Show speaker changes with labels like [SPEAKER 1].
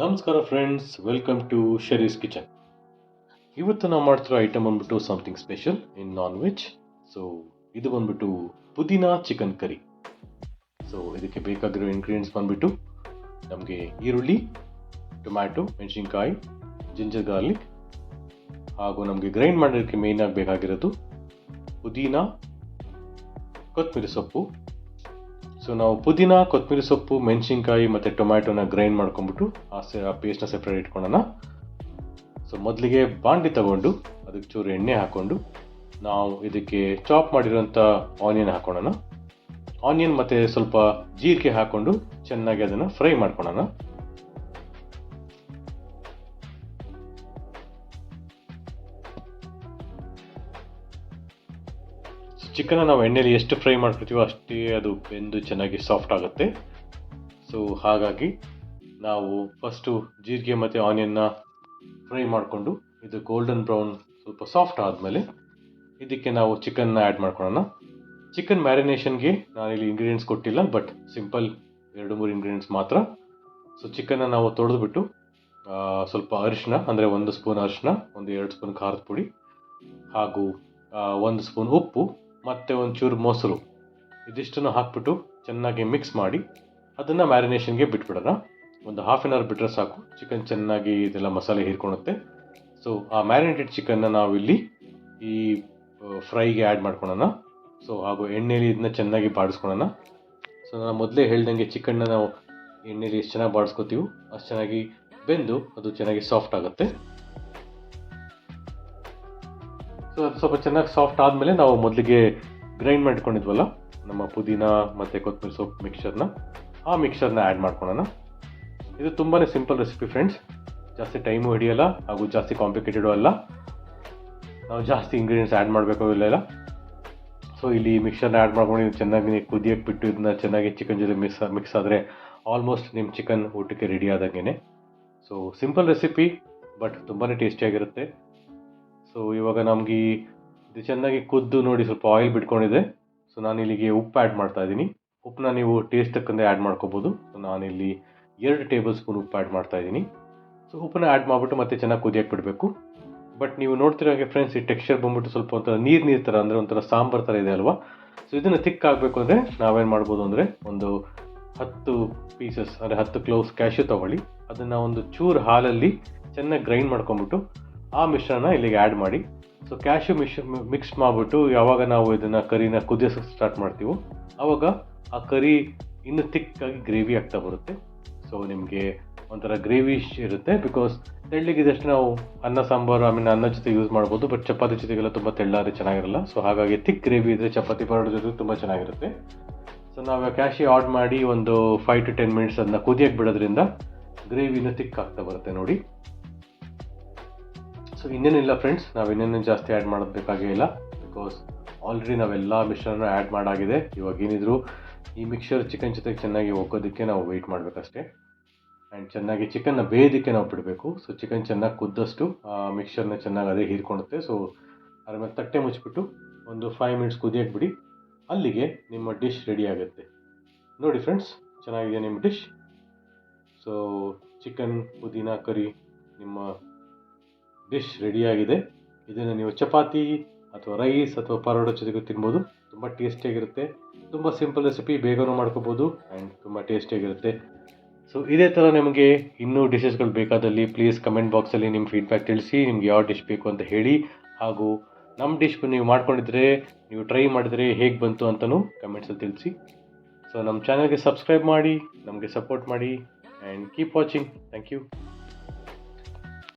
[SPEAKER 1] ನಮಸ್ಕಾರ friends, welcome to ಶರೀಸ್ kitchen. ಇವತ್ತು ನಾವು ಮಾಡ್ತಿರೋ ಐಟಮ್ ಬಂದ್ಬಿಟ್ಟು ಸಮಥಿಂಗ್ ಸ್ಪೆಷಲ್ ಇನ್ ನಾನ್ ವೆಜ್. ಸೊ ಇದು ಬಂದ್ಬಿಟ್ಟು ಪುದೀನಾ ಚಿಕನ್ ಕರಿ. ಸೊ ಇದಕ್ಕೆ ಬೇಕಾಗಿರೋ ಇಂಗ್ರೀಡಿಯೆಂಟ್ಸ್ ಬಂದ್ಬಿಟ್ಟು ನಮಗೆ ಈರುಳ್ಳಿ, ಟೊಮ್ಯಾಟೊ, ಮೆಣಸಿನ್ಕಾಯಿ, ಜಿಂಜರ್ ಗಾರ್ಲಿಕ್, ಹಾಗೂ ನಮಗೆ ಗ್ರೈಂಡ್ ಮಾಡೋದಕ್ಕೆ ಮೇಯ್ನಾಗಿ ಬೇಕಾಗಿರೋದು ಪುದೀನಾ, ಕೊತ್ತಂಬರಿ ಸೊಪ್ಪು. ಸೊ ನಾವು ಪುದೀನಾ, ಕೊತ್ತಂಬರಿ ಸೊಪ್ಪು, ಮೆಣಸಿನ್ಕಾಯಿ ಮತ್ತು ಟೊಮ್ಯಾಟೊನ ಗ್ರೈಂಡ್ ಮಾಡ್ಕೊಂಡ್ಬಿಟ್ಟು ಆ ಪೇಸ್ಟ್ನ ಸೆಪ್ರೇಟ್ ಇಟ್ಕೊಳ್ಳೋಣ. ಸೊ ಮೊದಲಿಗೆ ಬಾಂಡ್ಲಿ ತಗೊಂಡು ಅದಕ್ಕೆ ಚೂರು ಎಣ್ಣೆ ಹಾಕ್ಕೊಂಡು ನಾವು ಇದಕ್ಕೆ ಚಾಪ್ ಮಾಡಿರೋಂಥ ಆನಿಯನ್ ಹಾಕೊಳ್ಳೋಣ. ಆನಿಯನ್ ಮತ್ತು ಸ್ವಲ್ಪ ಜೀರಿಗೆ ಹಾಕ್ಕೊಂಡು ಚೆನ್ನಾಗಿ ಅದನ್ನು ಫ್ರೈ ಮಾಡ್ಕೊಳ್ಳೋಣ. ಚಿಕನ್ನ ನಾವು ಎಣ್ಣೆಯಲ್ಲಿ ಎಷ್ಟು ಫ್ರೈ ಮಾಡ್ಕೊತೀವೋ ಅಷ್ಟೇ ಅದು ಬೆಂದು ಚೆನ್ನಾಗಿ ಸಾಫ್ಟ್ ಆಗುತ್ತೆ. ಸೊ ಹಾಗಾಗಿ ನಾವು ಫಸ್ಟು ಜೀರಿಗೆ ಮತ್ತು ಆನಿಯನ್ನ ಫ್ರೈ ಮಾಡಿಕೊಂಡು ಇದು ಗೋಲ್ಡನ್ ಬ್ರೌನ್ ಸ್ವಲ್ಪ ಸಾಫ್ಟ್ ಆದಮೇಲೆ ಇದಕ್ಕೆ ನಾವು ಚಿಕನ್ನ ಆ್ಯಡ್ ಮಾಡ್ಕೊಳ್ಳೋಣ. ಚಿಕನ್ ಮ್ಯಾರಿನೇಷನ್ಗೆ ನಾನಿಲ್ಲಿ ಇಂಗ್ರೀಡಿಯೆಂಟ್ಸ್ ಕೊಟ್ಟಿಲ್ಲ, ಬಟ್ ಸಿಂಪಲ್ 2-3 ಇಂಗ್ರೀಡಿಯೆಂಟ್ಸ್ ಮಾತ್ರ. ಸೊ ಚಿಕನ್ನ ನಾವು ತೊಳೆದ್ಬಿಟ್ಟು ಸ್ವಲ್ಪ ಅರಿಶಿನ, ಅಂದರೆ 1 ಸ್ಪೂನ್ ಅರಿಶಿನ, 1-2 ಸ್ಪೂನ್ ಖಾರದ ಪುಡಿ, ಹಾಗೂ 1 ಸ್ಪೂನ್ ಉಪ್ಪು ಮತ್ತು ಒಂಚೂರು ಮೊಸರು, ಇದಿಷ್ಟನ್ನು ಹಾಕ್ಬಿಟ್ಟು ಚೆನ್ನಾಗಿ ಮಿಕ್ಸ್ ಮಾಡಿ ಅದನ್ನು ಮ್ಯಾರಿನೇಷನ್ಗೆ ಬಿಟ್ಬಿಡೋಣ. ಒಂದು ಹಾಫ್ ಆನ್ ಅವರ್ ಬಿಟ್ಟರೆ ಸಾಕು, ಚಿಕನ್ ಚೆನ್ನಾಗಿ ಇದೆಲ್ಲ ಮಸಾಲೆ ಹೀರ್ಕೊಳುತ್ತೆ. ಸೊ ಆ ಮ್ಯಾರಿನೇಟೆಡ್ ಚಿಕನ್ನ ನಾವಿಲ್ಲಿ ಈ ಫ್ರೈಗೆ ಆ್ಯಡ್ ಮಾಡ್ಕೊಳ್ಳೋಣ. ಸೊ ಹಾಗೂ ಎಣ್ಣೆಯಲ್ಲಿ ಇದನ್ನ ಚೆನ್ನಾಗಿ ಬಾಡಿಸ್ಕೊಳ್ಳೋಣ. ಸೊ ನಾನು ಮೊದಲೇ ಹೇಳ್ದಂಗೆ ಚಿಕನ್ನ ನಾವು ಎಣ್ಣೆಯಲ್ಲಿ ಎಷ್ಟು ಚೆನ್ನಾಗಿ ಬಾಡಿಸ್ಕೊತೀವೋ ಅಷ್ಟು ಚೆನ್ನಾಗಿ ಬೆಂದು ಅದು ಚೆನ್ನಾಗಿ ಸಾಫ್ಟ್ ಆಗುತ್ತೆ. ಸೊ ಅದು ಸ್ವಲ್ಪ ಚೆನ್ನಾಗಿ ಸಾಫ್ಟ್ ಆದಮೇಲೆ ನಾವು ಮೊದಲಿಗೆ ಗ್ರೈಂಡ್ ಮಾಡ್ಕೊಂಡಿದ್ವಲ್ಲ ನಮ್ಮ ಪುದೀನಾ ಮತ್ತು ಕೊತ್ತಂಬರಿ ಸೊಪ್ಪು ಮಿಕ್ಸರ್ನ, ಆ ಮಿಕ್ಸರ್ನ ಆ್ಯಡ್ ಮಾಡ್ಕೊಳ್ಳೋಣ. ಇದು ತುಂಬಾ ಸಿಂಪಲ್ ರೆಸಿಪಿ ಫ್ರೆಂಡ್ಸ್, ಜಾಸ್ತಿ ಟೈಮು ಹಿಡಿಯೋಲ್ಲ ಹಾಗೂ ಜಾಸ್ತಿ ಕಾಂಪ್ಲಿಕೇಟೆಡು ಅಲ್ಲ. ನಾವು ಜಾಸ್ತಿ ಇಂಗ್ರೀಡಿಯೆಂಟ್ಸ್ ಆ್ಯಡ್ ಮಾಡಬೇಕು ಇಲ್ಲ. ಸೊ ಇಲ್ಲಿ ಮಿಕ್ಸರ್ನ ಆ್ಯಡ್ ಮಾಡ್ಕೊಂಡು ಚೆನ್ನಾಗಿ ಕುದಿಯೋಕ್ಕೆ ಬಿಟ್ಟು ಇದನ್ನ ಚೆನ್ನಾಗಿ ಚಿಕನ್ ಜೊತೆ ಮಿಕ್ಸ್ ಆದರೆ ಆಲ್ಮೋಸ್ಟ್ ನಿಮ್ಮ ಚಿಕನ್ ಊಟಕ್ಕೆ ರೆಡಿ ಆದಂಗೆ. ಸೊ ಸಿಂಪಲ್ ರೆಸಿಪಿ, ಬಟ್ ತುಂಬಾ ಟೇಸ್ಟಿಯಾಗಿರುತ್ತೆ. ಸೊ ಇವಾಗ ನಮಗೆ ಇದು ಚೆನ್ನಾಗಿ ಕುದ್ದು ನೋಡಿ ಸ್ವಲ್ಪ ಆಯಿಲ್ ಬಿಟ್ಕೊಂಡಿದೆ. ಸೊ ನಾನು ಇಲ್ಲಿಗೆ ಉಪ್ಪು ಆ್ಯಡ್ ಮಾಡ್ತಾ ಇದ್ದೀನಿ. ಉಪ್ಪನ್ನ ನೀವು ಟೇಸ್ಟ್ ತಕ್ಕಂತೆ ಆ್ಯಡ್ ಮಾಡ್ಕೋಬೋದು. ಸೊ ನಾನಿಲ್ಲಿ 2 ಟೇಬಲ್ ಸ್ಪೂನ್ ಉಪ್ಪು ಆ್ಯಡ್ ಮಾಡ್ತಾ ಇದ್ದೀನಿ. ಸೊ ಉಪ್ಪನ್ನ ಆ್ಯಡ್ ಮಾಡಿಬಿಟ್ಟು ಮತ್ತೆ ಚೆನ್ನಾಗಿ ಕುದಿಯೋಕ್ಕೆ ಬಿಡಬೇಕು. ಬಟ್ ನೀವು ನೋಡ್ತಿರೋ ಹಾಗೆ ಫ್ರೆಂಡ್ಸ್, ಈ ಟೆಕ್ಸ್ಚರ್ ಬಂದ್ಬಿಟ್ಟು ಸ್ವಲ್ಪ ಒಂಥರ ನೀರು ಥರ, ಅಂದರೆ ಒಂಥರ ಸಾಂಬಾರು ಥರ ಇದೆ ಅಲ್ವಾ. ಸೊ ಇದನ್ನು ತಿಕ್ ಆಗಬೇಕು ಅಂದರೆ ನಾವೇನು ಮಾಡ್ಬೋದು ಅಂದರೆ ಒಂದು 10 ಪೀಸಸ್, ಅಂದರೆ 10 ಕ್ಲೋವ್ಸ್ ಕ್ಯಾಶ್ಯೂ ತೊಗೊಳ್ಳಿ. ಅದನ್ನು ಒಂದು ಚೂರು ಹಾಲಲ್ಲಿ ಚೆನ್ನಾಗಿ ಗ್ರೈಂಡ್ ಮಾಡ್ಕೊಂಬಿಟ್ಟು ಆ ಮಿಶ್ರಣ ಇಲ್ಲಿಗೆ ಆ್ಯಡ್ ಮಾಡಿ. ಸೊ ಕ್ಯಾಶ್ಯೂ ಮಿಕ್ಸ್ ಮಾಡಿಬಿಟ್ಟು ಯಾವಾಗ ನಾವು ಇದನ್ನು ಕರಿನ ಕುದಿಯೋಕ್ಕೆ ಸ್ಟಾರ್ಟ್ ಮಾಡ್ತೀವೋ ಆವಾಗ ಆ ಕರಿ ಇನ್ನೂ ತಿಕ್ಕಾಗಿ ಗ್ರೇವಿ ಆಗ್ತಾ ಬರುತ್ತೆ. ಸೊ ನಿಮಗೆ ಒಂಥರ ಗ್ರೇವಿಶ್ ಇರುತ್ತೆ. ಬಿಕಾಸ್ ತೆಳ್ಳಗಿದಷ್ಟು ನಾವು ಅನ್ನ ಸಾಂಬಾರು ಅನ್ನ ಜೊತೆ ಯೂಸ್ ಮಾಡ್ಬೋದು, ಬಟ್ ಚಪಾತಿ ಜೊತೆಗೆಲ್ಲ ತುಂಬ ತೆಳ್ಳಾದರೆ ಚೆನ್ನಾಗಿರಲ್ಲ. ಸೊ ಹಾಗಾಗಿ ತಿಕ್ ಗ್ರೇವಿ ಇದ್ದರೆ ಚಪಾತಿ ಪರೋಟ ಜೊತೆ ತುಂಬ ಚೆನ್ನಾಗಿರುತ್ತೆ. ಸೊ ನಾವು ಕ್ಯಾಶ್ಯೂ ಆಡ್ ಮಾಡಿ ಒಂದು 5 to 10 ಮಿನಿಟ್ಸ್ ಅದನ್ನ ಕುದಿಯೋಕ್ಕೆ ಬಿಡೋದ್ರಿಂದ ಗ್ರೇವಿನೂ ತಿಕ್ ಆಗ್ತಾ ಬರುತ್ತೆ ನೋಡಿ. ಸೊ ಇನ್ನೇನಿಲ್ಲ ಫ್ರೆಂಡ್ಸ್, ನಾವು ಇನ್ನೇನು ಜಾಸ್ತಿ ಆ್ಯಡ್ ಮಾಡೋದು ಬೇಕಾಗೇ ಇಲ್ಲ. ಬಿಕಾಸ್ ಆಲ್ರೆಡಿ ನಾವೆಲ್ಲ ಮಿಶ್ರಣ ಆ್ಯಡ್ ಮಾಡಾಗಿದೆ. ಇವಾಗ ಏನಿದ್ರು ಈ ಮಿಕ್ಸರ್ ಚಿಕನ್ ಜೊತೆಗೆ ಚೆನ್ನಾಗಿ ಹೋಗೋದಕ್ಕೆ ನಾವು ವೆಯ್ಟ್ ಮಾಡಬೇಕಷ್ಟೇ. ಆ್ಯಂಡ್ ಚೆನ್ನಾಗಿ ಚಿಕನ್ನ ಬೇಯೋದಕ್ಕೆ ನಾವು ಬಿಡಬೇಕು. ಸೊ ಚಿಕನ್ ಚೆನ್ನಾಗಿ ಕುದ್ದಷ್ಟು ಆ ಮಿಕ್ಸರ್ನ ಚೆನ್ನಾಗಿ ಅದೇ ಹೀರ್ಕೊಳುತ್ತೆ. ಸೊ ಅದ್ರ ಮೇಲೆ ತಟ್ಟೆ ಮುಚ್ಚಿಬಿಟ್ಟು ಒಂದು 5 ಮಿನಿಟ್ಸ್ ಕುದಿಯೋಕ್ಕೆ ಬಿಡಿ. ಅಲ್ಲಿಗೆ ನಿಮ್ಮ ಡಿಶ್ ರೆಡಿ ಆಗುತ್ತೆ. ನೋಡಿ ಫ್ರೆಂಡ್ಸ್, ಚೆನ್ನಾಗಿದೆ ನಿಮ್ಮ ಡಿಶ್. ಸೊ ಚಿಕನ್ ಪುದೀನಾ ಕರಿ ನಿಮ್ಮ ಡಿಶ್ ರೆಡಿಯಾಗಿದೆ. ಇದನ್ನು ನೀವು ಚಪಾತಿ ಅಥವಾ ರೈಸ್ ಅಥವಾ ಪರೋಟ ಜೊತೆಗೆ ತಿನ್ಬೋದು. ತುಂಬ ಟೇಸ್ಟಿಯಾಗಿರುತ್ತೆ. ತುಂಬ ಸಿಂಪಲ್ ರೆಸಿಪಿ, ಬೇಗನೂ ಮಾಡ್ಕೋಬೋದು ಆ್ಯಂಡ್ ತುಂಬ ಟೇಸ್ಟಿಯಾಗಿರುತ್ತೆ. ಸೊ ಇದೇ ಥರ ನಿಮಗೆ ಇನ್ನೂ ಡಿಶಸ್ಗಳು ಬೇಕಾದಲ್ಲಿ ಪ್ಲೀಸ್ ಕಮೆಂಟ್ ಬಾಕ್ಸಲ್ಲಿ ನಿಮ್ಮ ಫೀಡ್ಬ್ಯಾಕ್ ತಿಳಿಸಿ. ನಿಮ್ಗೆ ಯಾವ ಡಿಶ್ ಬೇಕು ಅಂತ ಹೇಳಿ. ಹಾಗೂ ನಮ್ಮ ಡಿಶ್ ನೀವು ಮಾಡ್ಕೊಂಡಿದ್ರೆ, ನೀವು ಟ್ರೈ ಮಾಡಿದರೆ ಹೇಗೆ ಬಂತು ಅಂತಲೂ ಕಮೆಂಟ್ಸಲ್ಲಿ ತಿಳಿಸಿ. ಸೊ ನಮ್ಮ ಚಾನಲ್ಗೆ ಸಬ್ಸ್ಕ್ರೈಬ್ ಮಾಡಿ, ನಮಗೆ ಸಪೋರ್ಟ್ ಮಾಡಿ and keep watching. Thank you.